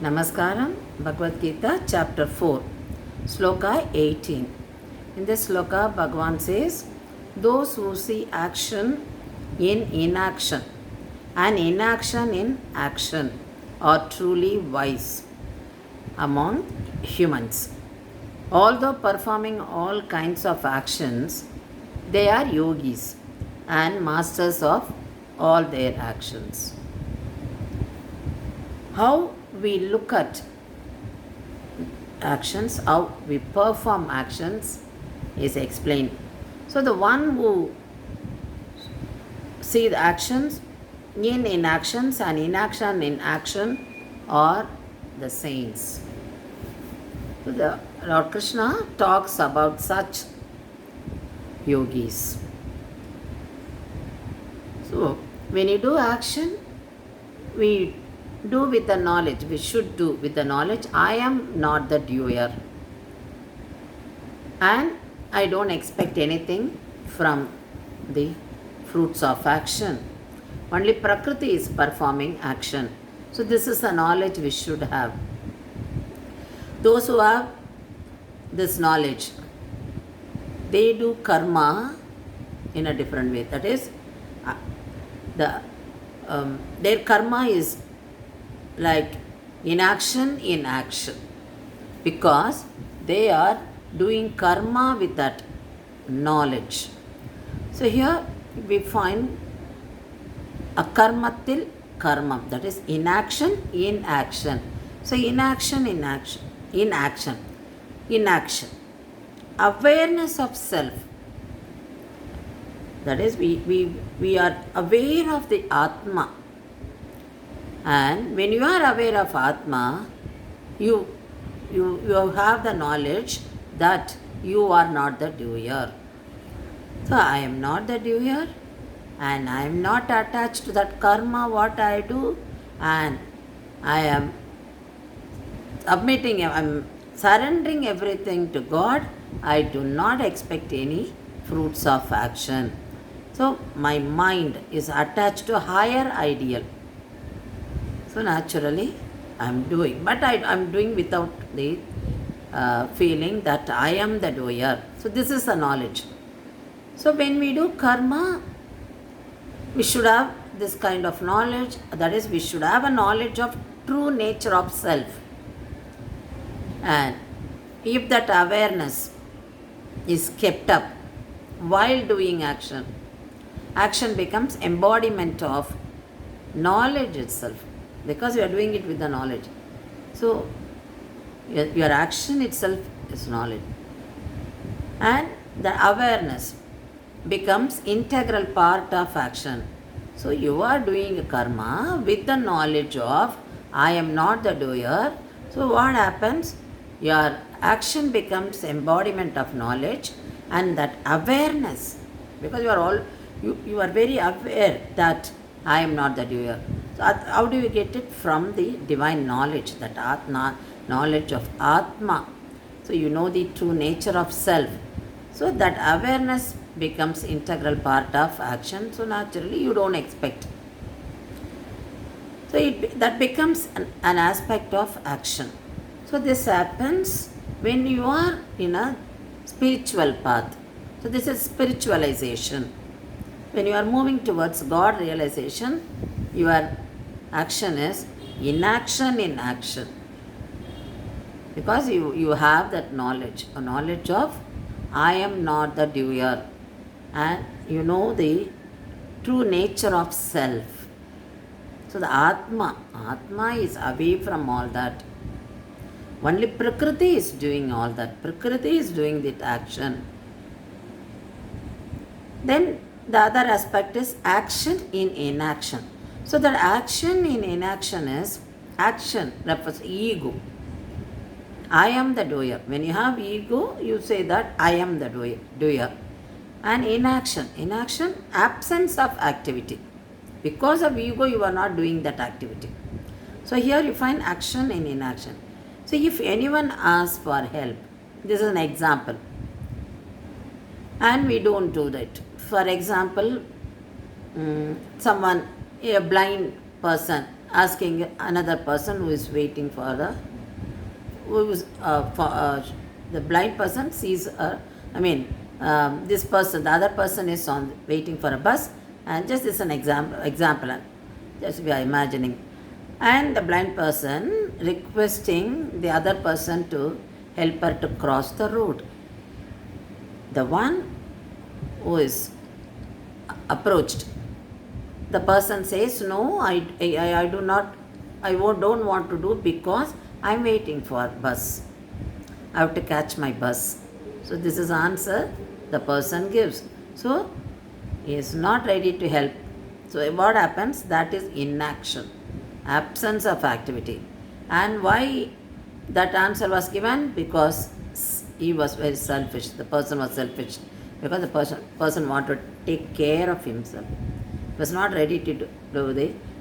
Namaskaram, Bhagavad Gita, chapter 4, Sloka 18. In this sloka, Bhagavan says, those who see action in inaction and inaction in action are truly wise among humans. Although performing all kinds of actions, they are yogis and masters of all their actions. How we look at actions, how we perform actions is explained. So the one who see the actions in inactions and inaction in action are the saints. So the Lord Krishna talks about such yogis. So when you do action, we do with the knowledge, we should do with the knowledge, I am not the doer and I don't expect anything from the fruits of action. Only Prakriti is performing action. So this is the knowledge we should have. Those who have this knowledge, they do karma in a different way. That is, their karma is like inaction in action, because they are doing karma with that knowledge. So here we find a karmatil karmam, that is inaction in action. So inaction in action, inaction, awareness of self. That is, we are aware of the Atma. And when you are aware of Atma, you have the knowledge that you are not the doer. So I am not the doer and I am not attached to that karma what I do, and I am submitting, I am surrendering everything to God. I do not expect any fruits of action. So my mind is attached to higher ideal. So naturally, I am doing, but I am doing without the feeling that I am the doer. So this is the knowledge. So when we do karma, we should have this kind of knowledge. That is, we should have a knowledge of true nature of self. And if that awareness is kept up while doing action, action becomes embodiment of knowledge itself, because you are doing it with the knowledge. So your action itself is knowledge, and the awareness becomes integral part of action. So you are doing karma with the knowledge of I am not the doer. So what happens? Your action becomes embodiment of knowledge, and that awareness, because you are very aware that I am not the doer. So how do you get it? From the divine knowledge, that Atma, knowledge of Atma. So you know the true nature of self. So that awareness becomes integral part of action. So naturally you don't expect. So that becomes an aspect of action. So this happens when you are in a spiritual path. So this is spiritualization. When you are moving towards God realization, your action is inaction in action, because you have that knowledge, a knowledge of I am not the doer, and you know the true nature of self. So the Atma is away from all that. Only Prakriti is doing all that. Prakriti is doing that action. Then the other aspect is action in inaction. So that action in inaction is, action refers to ego. I am the doer. When you have ego, you say that I am the doer. And inaction, absence of activity. Because of ego, you are not doing that activity. So here you find action in inaction. So if anyone asks for help, this is an example, and we don't do that. For example, someone, a blind person asking another person who is waiting for the who is the blind person sees this person, the other person is on waiting for a bus, and just is an example, just we are imagining, and the blind person requesting the other person to help her to cross the road. The one who is approached, the person says, no, I do not, don't want to do because I'm waiting for bus. I have to catch my bus. So this is answer the person gives. So he is not ready to help. So what happens? That is inaction, absence of activity. And why that answer was given? Because he was very selfish. The person was selfish because the person wanted to take care of himself. He was not ready to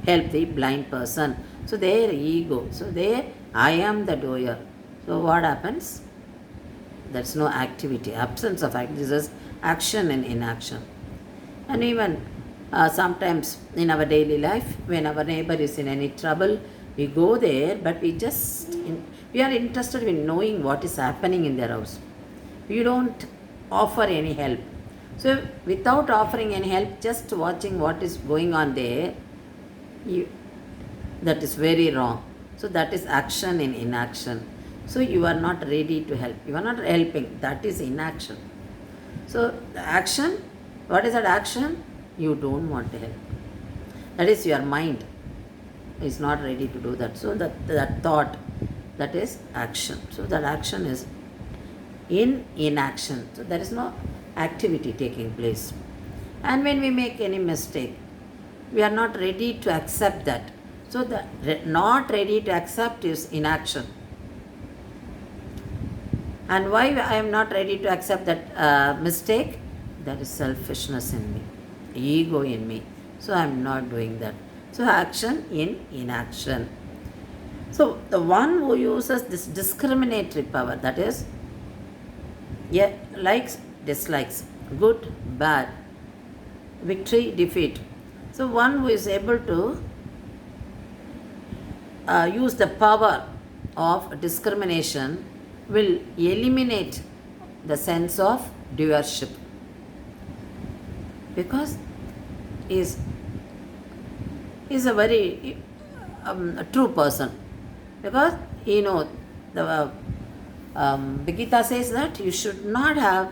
help the blind person. So their ego. So there I am the doer. So what happens? That's no activity. Absence of activity. This is action and inaction. And even sometimes in our daily life, when our neighbor is in any trouble, we go there, but we are interested in knowing what is happening in their house. We don't offer any help. So without offering any help, just watching what is going on there, that is very wrong. So that is action in inaction. So you are not ready to help. You are not helping. That is inaction. So the action, what is that action? You don't want to help. That is your mind is not ready to do that. So that thought, that is action. So that action is in inaction. So there is no activity taking place. And when we make any mistake, we are not ready to accept that. So the not ready to accept is inaction. And why I am not ready to accept that mistake? There is selfishness in me, ego in me. So I am not doing that. So action in inaction. So the one who uses this discriminatory power, that is, likes, dislikes, good, bad, victory, defeat. So one who is able to use the power of discrimination will eliminate the sense of doership, because he is a very true person, because he knows the Gita says that you should not have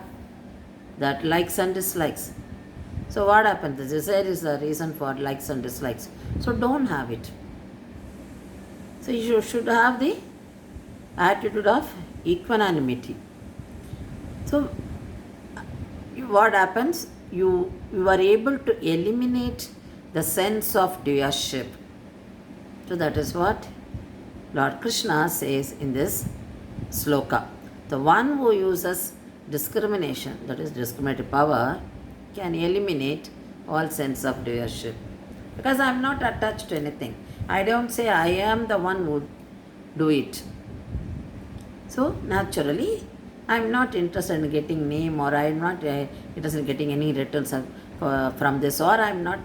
that likes and dislikes. So what happens? The desire is the reason for likes and dislikes. So don't have it. So you should have the attitude of equanimity. So what happens? You are able to eliminate the sense of doership. So that is what Lord Krishna says in this sloka. The one who uses discrimination, that is discriminative power, can eliminate all sense of doership. Because I am not attached to anything. I don't say I am the one who do it. So naturally, I am not interested in getting name, or I am not interested in getting any returns from this, or I am not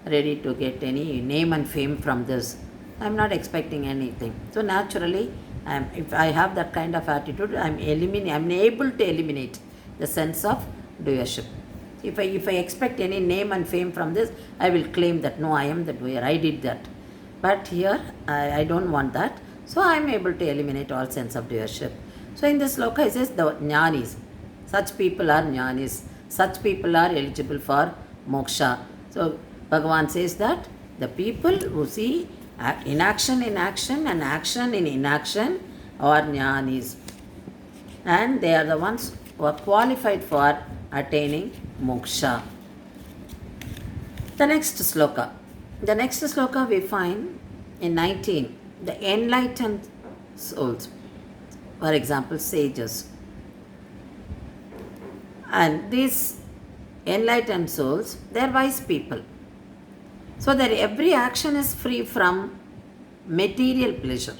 ready to get any name and fame from this. I am not expecting anything. So naturally, if I have that kind of attitude, I am able to eliminate the sense of doership. If I expect any name and fame from this, I will claim that no, I am the doer, I did that. But here, I don't want that. So I am able to eliminate all sense of doership. So in this sloka, it says the jnanis. Such people are jnanis. Such people are eligible for moksha. So Bhagavan says that the people who see inaction in action and action in inaction are jnanis. And they are the ones who are qualified for attaining moksha. The next sloka we find in 19. The enlightened souls, for example, sages. And these enlightened souls, they are wise people. So that every action is free from material pleasure.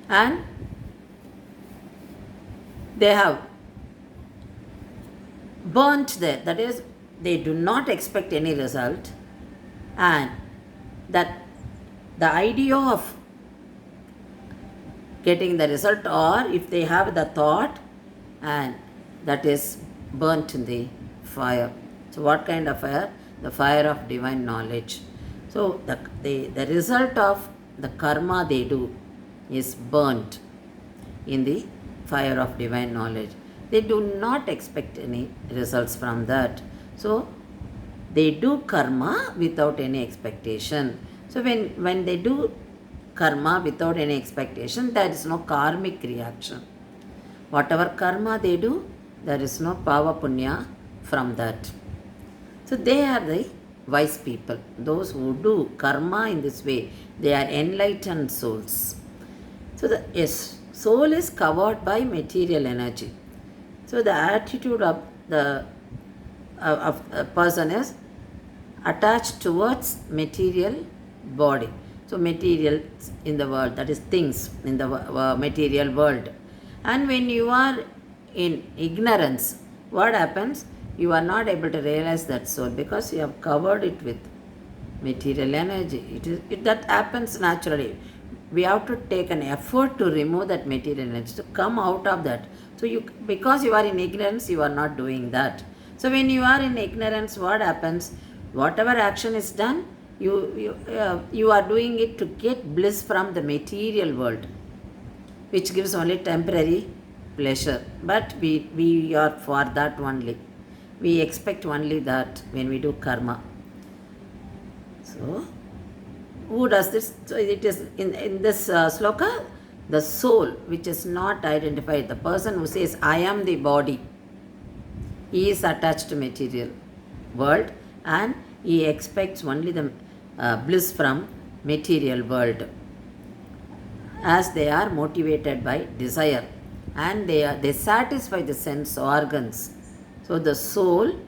And they have burnt there, that is, they do not expect any result, and that the idea of getting the result, or if they have the thought, and that is burnt in the fire. So what kind of fire? The fire of divine knowledge. So the result of the karma they do is burnt in the fire of divine knowledge. They do not expect any results from that. So they do karma without any expectation. So when they do karma without any expectation, there is no karmic reaction. Whatever karma they do, there is no pava punya from that. So they are the wise people. Those who do karma in this way, they are enlightened souls. So the soul is covered by material energy. So the attitude of the of a person is attached towards material body. So material in the world, that is things in the material world. And when you are in ignorance, what happens? You are not able to realize that soul because you have covered it with material energy. That happens naturally. We have to take an effort to remove that material energy, to come out of that. So because you are in ignorance, you are not doing that. So when you are in ignorance, what happens? Whatever action is done, you are doing it to get bliss from the material world, which gives only temporary pleasure. But we are for that only. We expect only that when we do karma. So who does this? So it is in this sloka, the soul which is not identified, the person who says I am the body, he is attached to material world and he expects only the bliss from material world, as they are motivated by desire and they satisfy the sense organs. So the soul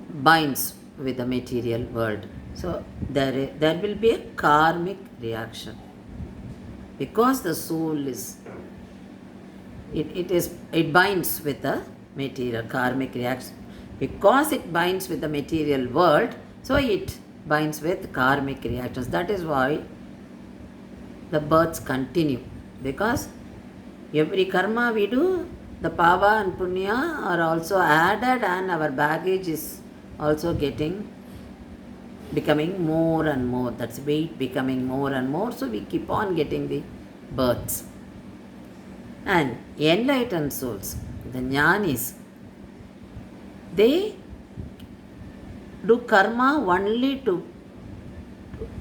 binds with the material world. So there will be a karmic reaction because the soul is it binds with the material. Karmic reaction because it binds with the material world, so it binds with karmic reactions. That is why the births continue, because every karma we do, the pava and punya are also added and our baggage is also becoming more and more. That's weight becoming more and more. So we keep on getting the births. And enlightened souls, the jnanis, they do karma only to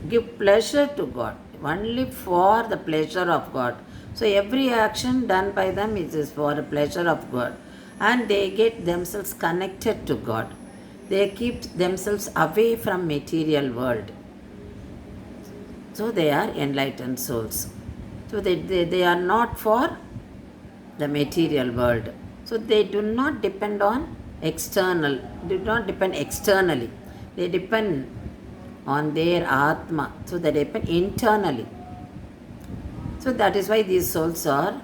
give pleasure to God, only for the pleasure of God. So every action done by them is for the pleasure of God, and they get themselves connected to God. They keep themselves away from material world. So they are enlightened souls. So they are not for the material world. So they do not depend on externally. They depend on their Atma. So they depend internally. So that is why these souls are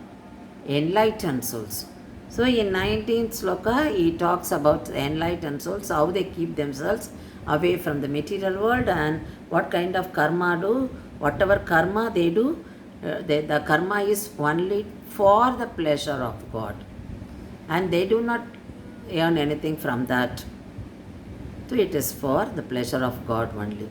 enlightened souls. So in 19th sloka, he talks about enlightened souls, how they keep themselves away from the material world and what kind of karma do. Whatever karma they do, the karma is only for the pleasure of God. And they do not earn anything from that. So it is for the pleasure of God only.